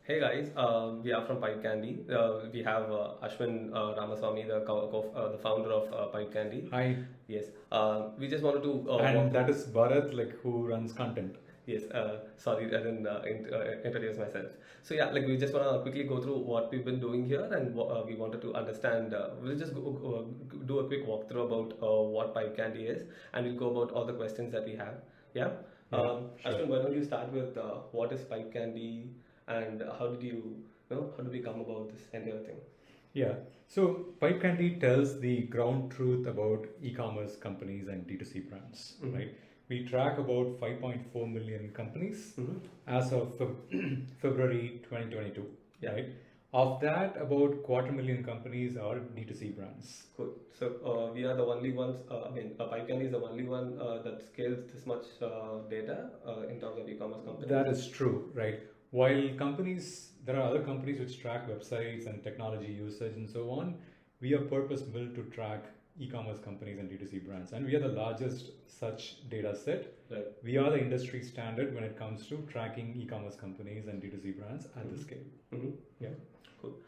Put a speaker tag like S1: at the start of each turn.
S1: Hey guys, we are from PipeCandy. We have Ashwin Ramasamy, the founder of PipeCandy.
S2: Hi.
S1: Yes, we just wanted to
S2: And that is Bharat, who runs content.
S1: Yes, sorry, I didn't introduce myself. So yeah, we just want to quickly go through what we've been doing here, and we wanted to understand. We'll just do a quick walkthrough about what PipeCandy is, and we'll go about all the questions that we have. Yeah.
S2: Sure.
S1: Ashwin, why don't you start with what is PipeCandy, and how did we come about this entire thing?
S2: Yeah. So PipeCandy tells the ground truth about e-commerce companies and D2C brands, right? We track about 5.4 million companies as of February 2022, right? Of that, about 250,000 companies are D2C brands.
S1: Cool. So we are the only ones. PipeCandy is the only one that scales this much data in terms of e-commerce companies.
S2: That is true, right? While there are other companies which track websites and technology usage and so on, we are purpose-built to track e-commerce companies and D2C brands, and we are the largest such data set.
S1: Right.
S2: We are the industry standard when it comes to tracking e-commerce companies and D2C brands at this scale.
S1: Yeah. Cool.